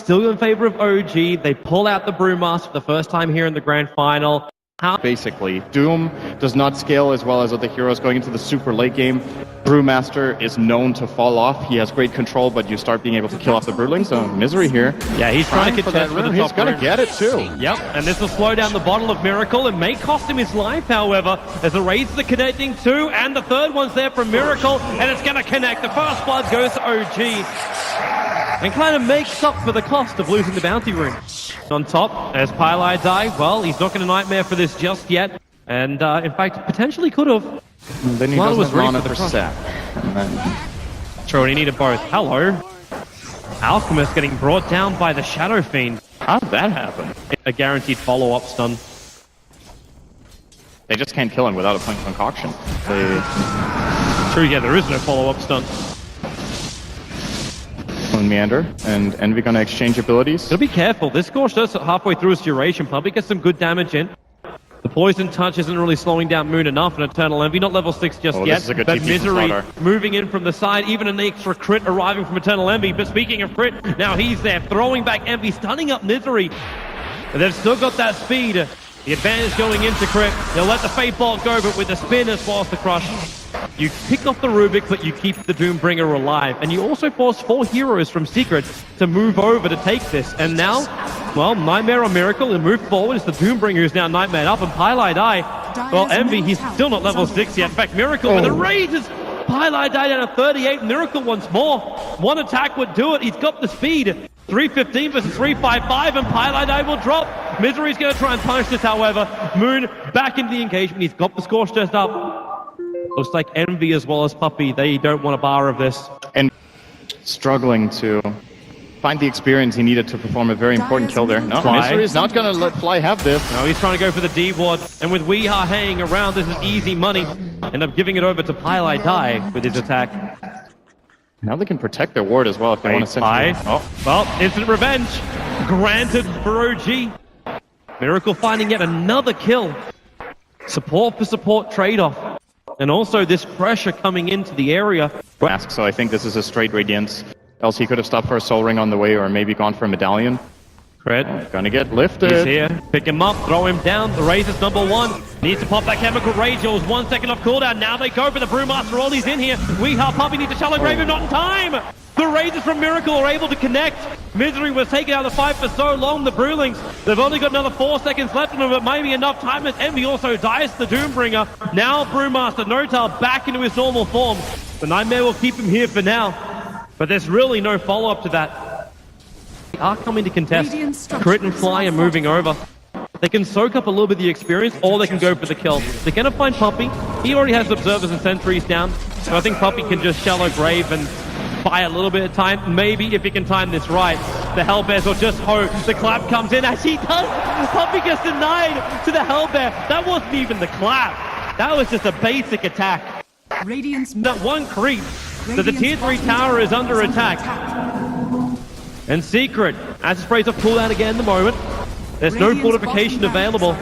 still in favor of OG. They pull out the Brewmaster for the first time here in the grand final. Basically, Doom does not scale as well as other heroes going into the super late game. Brewmaster is known to fall off. He has great control, but you start being able to kill off the Broodling, so Misery here. Yeah, he's trying to that rune. He's gonna get it too. Yep, and this will slow down the bottle of Miracle. It may cost him his life, however, as the Razors are connecting too, and the third one's there from Miracle, and it's gonna connect. The first blood goes to OG, and kind of makes up for the cost of losing the bounty rune. On top, as Pylai die, well, he's not gonna Nightmare for this just yet, and in fact, potentially could have. And then he doesn't have mana for sap. True, and he needed both. Hello. Alchemist getting brought down by the Shadow Fiend. How did that happen? A guaranteed follow-up stun. They just can't kill him without a point concoction. True, yeah, there is no follow-up stun. On Meander, and Envy gonna exchange abilities. Gotta be careful. This Scorch does halfway through its duration. Probably gets some good damage in. The Poison Touch isn't really slowing down Moon enough, and Eternal Envy, not level 6 just yet, but Misery moving in from the side, even an extra crit arriving from Eternal Envy. But speaking of crit, now he's there, throwing back Envy, stunning up Misery. And they've still got that speed. The advantage going into crit. They'll let the Fate Bolt go, but with the spin as well as the crush. You pick off the Rubik, but you keep the Doombringer alive. And you also force 4 heroes from Secret to move over to take this. And now, well, Nightmare on Miracle and move forward. It's the Doombringer who's now Nightmared up, and Pylai die. Well, Envy, he's still not level 6 yet. In fact, Miracle with the Rages. Pylai died down to 38. Miracle once more. One attack would do it. He's got the speed. 315 versus 355, and Pylai die will drop. Misery's going to try and punish this, however. Moon back into the engagement. He's got the Scorch Test up. Looks like Envy as well as Puppey, they don't want a bar of this. And struggling to find the experience he needed to perform a very important kill there. No, Misery is not going to let Fly have this. No, he's trying to go for the D ward, and with Weeha hanging around, this is easy money. End up giving it over to Pylai die with his attack. Now they can protect their ward as well if they want to send it. Oh, well, instant revenge granted for OG. Miracle finding yet another kill. Support for support trade-off. And also this pressure coming into the area. So I think this is a straight Radiance. Else he could have stopped for a Soul Ring on the way, or maybe gone for a Medallion. Cred. Gonna get lifted. He's here. Pick him up, throw him down. The Razor's #1. Needs to pop that Chemical Rage. It was 1 second off cooldown. Now they go for the Brewmaster. All he's in here. Weeha Puppey needs to Shallow Grave him, not in time. The Razors from Miracle are able to connect. Misery was taking out the fight for so long. The Brewlings, they've only got another 4 seconds left on them, but maybe enough time as Envy also dies to the Doombringer. Now Brewmaster, Notal back into his normal form. The Nightmare will keep him here for now, but there's really no follow-up to that. They are coming to contest. Crit and Fly are moving over. They can soak up a little bit of the experience, or they can go for the kill. They're going to find Puppey. He already has Observers and Sentries down, so I think Puppey can just Shallow Grave and buy a little bit of time. Maybe if he can time this right, the Hellbears will just hope the clap comes in as he does. Puppey gets denied to the Hellbear. That wasn't even the clap. That was just a basic attack. That one creep. So the tier 3 tower is under attack. And Secret, Acid Sprays off cooldown again in the moment. There's no fortification available.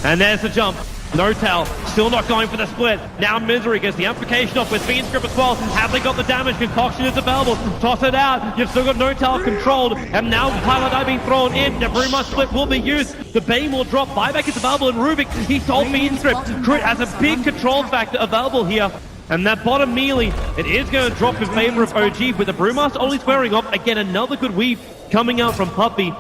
And there's the jump. Notal still not going for the split. Now Misery gets the amplification off with Fiend's Grip as well. Have they got the damage? Concoction is available. Toss it out. You've still got Notal controlled. And now Pylai being thrown in. The Brewmaster split will be used. The Bane will drop. Buyback is available. And Rubik, he sold Fiend's Grip. Crit has a big control factor available here. And that bottom melee, it is going to drop in favor of OG, with the Brewmaster only squaring off. Again, another good weave coming out from Puppey.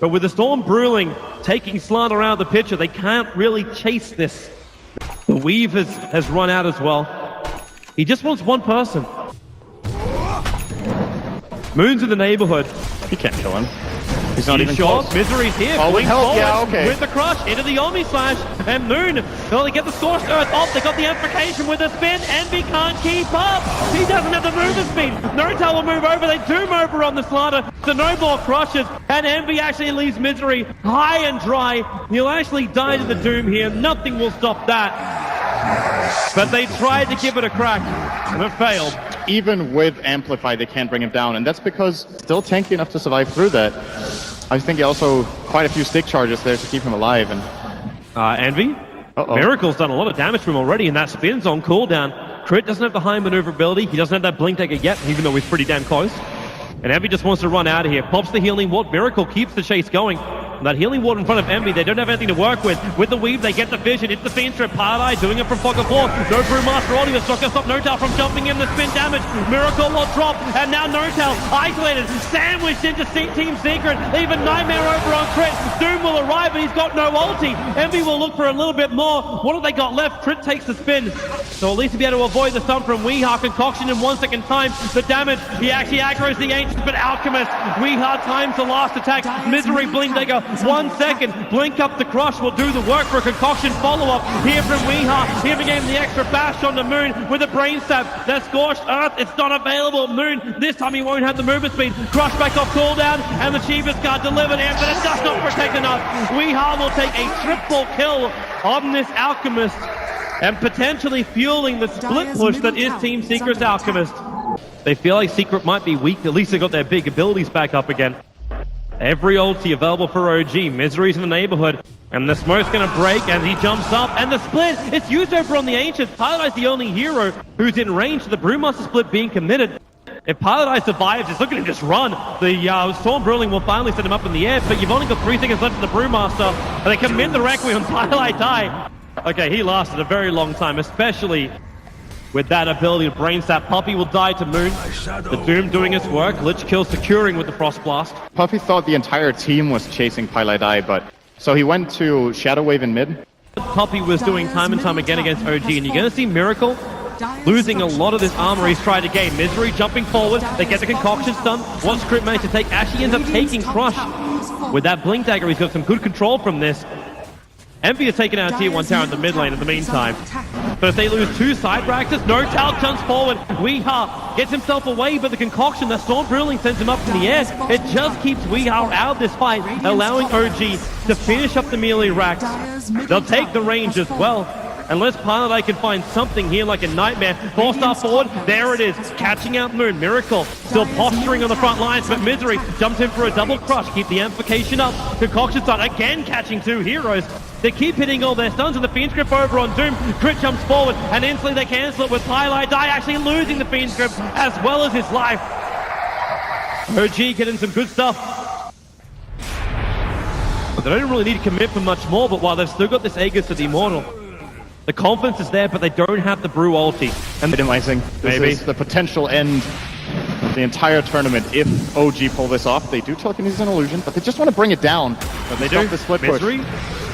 But with the Storm Brewling taking slant around the picture, they can't really chase this. The weave has run out as well. He just wants one person. Moon's in the neighborhood. He can't kill him. He's not even close. Misery's here. Oh, with help, yeah, okay. With the crush into the Omni Slash. And Moon, well, they get the Scorched Earth off. They got the amplification with the spin. Envy can't keep up. He doesn't have the movement speed. Notal will move over. They Doom over on the Slanter. The no more crushes. And Envy actually leaves Misery high and dry. He'll actually die to the Doom here. Nothing will stop that. But they tried to give it a crack, and it failed. Even with Amplify, they can't bring him down, and that's because still tanky enough to survive through that. I think also quite a few stick charges there to keep him alive. And Envy? Miracle's done a lot of damage to him already, and that spin's on cooldown. Crit doesn't have the high maneuverability. He doesn't have that Blink Dagger yet, even though he's pretty damn close. And Envy just wants to run out of here. Pops the healing ward. Miracle keeps the chase going. And that healing ward in front of Envy, they don't have anything to work with. With the weave, they get the vision. It's the VINCERE. Paradise doing it from Fog of War. No Brewmaster Oliver. Not gonna stop NOTAL from jumping in the spin damage. Miracle will drop. And now NOTAL isolated. Sandwiched into Team Secret. Even Nightmare over on Crit. Doom will arrive, but he's got no ulti. Envy will look for a little bit more. What have they got left? Crit takes the spin. So at least to be able to avoid the stun from Weeha. Concoction in 1 second time. The damage. He actually aggroes the Ancients, but Alchemist. Weeha times the last attack. Misery Blink Dagger. 1 second. Blink up the crush will do the work for a Concoction follow-up. Here from Weeha. Giving him the extra bash on the Moon with a brain stab. That Scorched Earth. It's not available. Moon. This time he won't have the movement speed. Crush back off cooldown. And the Chivas card delivered in, but it does not protect enough. Weeha will take a triple kill on this Alchemist. And potentially fueling the split push that is Team Secret's Alchemist. They feel like Secret might be weak. At least they got their big abilities back up again. Every ulti available for OG. Misery's in the neighborhood. And the smoke's going to break as he jumps up. And the split, it's used over on the Ancients. Paradise the only hero who's in range to the Brewmaster split being committed. If Paradise survives, just look at him just run. The Storm Brawling will finally set him up in the air, but you've only got 3 seconds left of the Brewmaster. And they commit the Requiem. Twilight die. Okay, he lasted a very long time, especially with that ability to brain sap. Puppey will die to Moon. The Doom doing his work. Lich Kill securing with the Frost Blast. Puppey thought the entire team was chasing Pailai, but so he went to Shadow Wave in mid. Puppey was doing time and time again against OG, and you're going to see Miracle losing a lot of this armor he's tried to gain. Misery jumping forward. They get the Concoction stun. What Script managed to take, actually ends up taking Crush. With that Blink Dagger, he's got some good control from this. Envy has taken out Tier 1 tower in the mid lane in the meantime. But if they lose 2 side Bractus, NOTAL jumps forward. Weeha gets himself away, but the Concoction that Storm Brawling sends him up in the air. It just keeps Weeha out of this fight, allowing OG to finish up the melee racks. They'll take the range as well. Unless Paradise can find something here like a Nightmare. 4-star forward, there it is. Catching out Moon. Miracle still posturing on the front lines, but Misery jumps in for a double crush. Keep the amplification up. Concoction stun again catching 2 heroes. They keep hitting all their stuns, and the Fiend Script over on Doom. Crit jumps forward, and instantly they cancel it with Highlight Die actually losing the Fiend Script as well as his life. OG getting some good stuff. But they don't really need to commit for much more, but while they've still got this Aegis to the Immortal, the confidence is there, but they don't have the Brew ulti. And minimizing. This is the potential end of the entire tournament if OG pull this off. They do telekinesis and illusion, but they just want to bring it down. But they do. The split push. Misery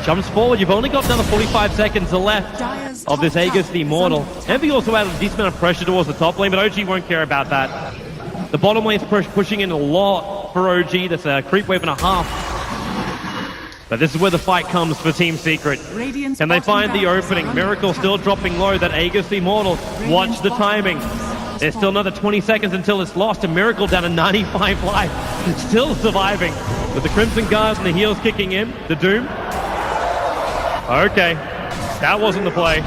jumps forward. You've only got another 45 seconds left of this Aegis the Immortal. Envy also added a decent amount of pressure towards the top lane, but OG won't care about that. The bottom lane's pushing in a lot for OG. That's a creep wave and a half. But this is where the fight comes for Team Secret. And they find the opening. Miracle still dropping low. That Aegis the Immortal. Watch the timing. There's still another 20 seconds until it's lost. And Miracle down to 95 life. Still surviving. With the Crimson Guards and the heals kicking in. The Doom. Okay. That wasn't the play.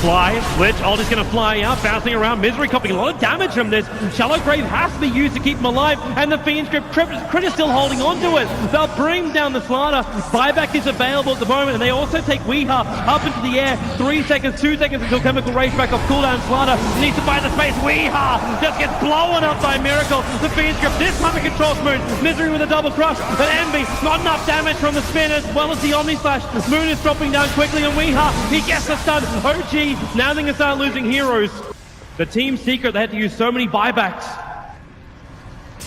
Fly, Lich, all just gonna fly out, bouncing around. Misery copying a lot of damage from this. Shallow Grave has to be used to keep him alive, and the Fiend Script Crit is still holding on to it. They'll bring down the Slaughter. Buyback is available at the moment, and they also take Weeha up into the air. 3 seconds, 2 seconds until Chemical Rage back off cooldown. Slaughter needs to find the space. Weeha just gets blown up by Miracle. The Fiend Script this time it controls Moon. Misery with a double crush, but Envy, not enough damage from the spin as well as the Omni Slash. Moon is dropping down quickly, and Weeha, he gets the stun. OG now they can start losing heroes. The Team Secret, they had to use so many buybacks.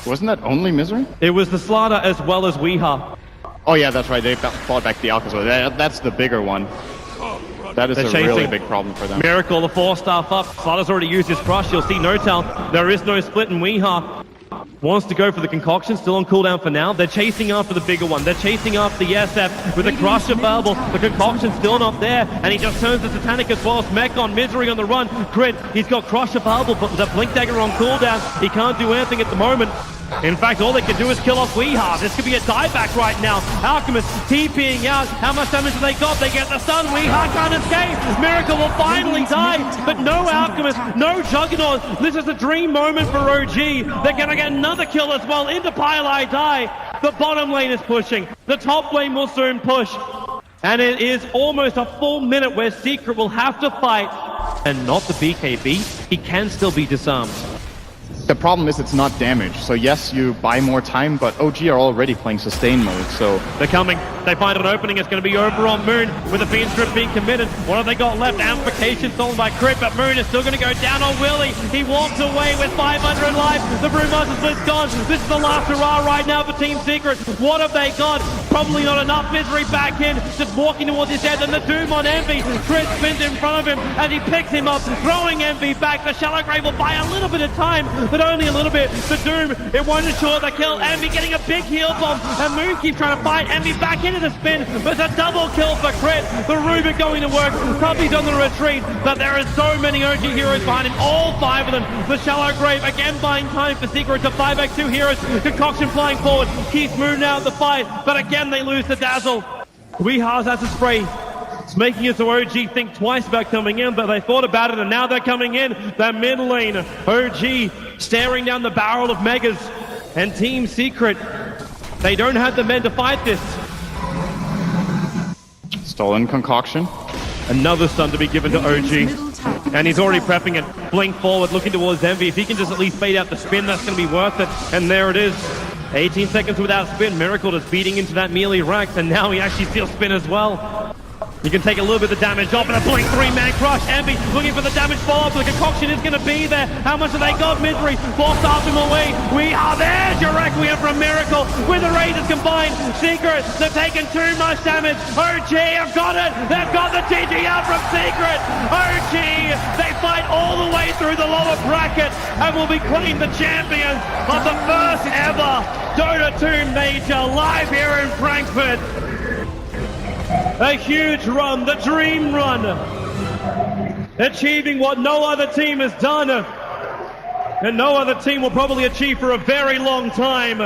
Wasn't that only Misery? It was the Slaughter as well as Weeha. Oh yeah, that's right. They fought back the Alcazar. That's the bigger one. That is a really big problem for them. Miracle, the 4-star up. Slaughter's already used his crush. You'll see NOTAL. There is no split, and Weeha wants to go for the Concoction, still on cooldown for now. They're chasing after the bigger one. They're chasing after the SF with the Crush available. The Concoction's still not there, and he just turns the Satanic as well as Mech on Misery on the run. Crit, he's got Crush available, but with a Blink Dagger on cooldown, he can't do anything at the moment. In fact, all they can do is kill off Weeha. This could be a dieback right now. Alchemist TPing out. How much damage have they got? They get the stun. Weeha can't escape. Miracle will finally die, but no Alchemist, no Juggernaut. This is a dream moment for OG. They're going to get another kill as well into Pailai Die. The bottom lane is pushing. The top lane will soon push. And it is almost a full minute where Secret will have to fight. And not the BKB. He can still be disarmed. The problem is it's not damage. So yes, you buy more time, but OG are already playing sustain mode, so... They're coming. They find an opening. It's going to be over on Moon with the Fiend Strip being committed. What have they got left? Amplification stolen by Crit, but Moon is still going to go down on Willie. He walks away with 500 life. The Brewmaster split's gone. This is the last hurrah right now for Team Secret. What have they got? Probably not enough. Misery back in, just walking towards his head. And the Doom on Envy. Crit spins in front of him, and he picks him up, throwing Envy back. The Shallow Grave will buy a little bit of time, but only a little bit. The Doom, it won't ensure the kill. Envy getting a big heal bomb, and Moon keeps trying to fight Envy back into the spin, but it's a double kill for Crit. The Rubik going to work. Puppy's on the retreat, but there are so many OG heroes behind him, all 5 of them. The Shallow Grave again buying time for Secret to 5x2 heroes. Concoction flying forward, keeps Moon out of the fight, but again they lose the Dazzle. Weehars has a spray. It's making it so OG think twice about coming in, but they thought about it and now they're coming in. The mid lane, OG staring down the barrel of Megas, and Team Secret, they don't have the men to fight this. Stolen Concoction. Another stun to be given to OG. And he's already prepping it. Blink forward, looking towards Envy. If he can just at least fade out the spin, that's going to be worth it. And there it is. 18 seconds without spin. Miracle just beating into that melee Rax, and now he actually steals spin as well. You can take a little bit of damage off, and a blink 3-man crush. Envy looking for the damage follow-up. The Concoction is going to be there. How much have they got? Misery forced off him away. We are there. Your Requiem from Miracle with the Razors combined. Secret, they've taken too much damage. OG have got it. They've got the GG out from Secret. OG, they fight all the way through the lower bracket and will be claimed the champions of the first ever Dota 2 Major live here in Frankfurt. A huge run, the dream run, achieving what no other team has done, and no other team will probably achieve for a very long time.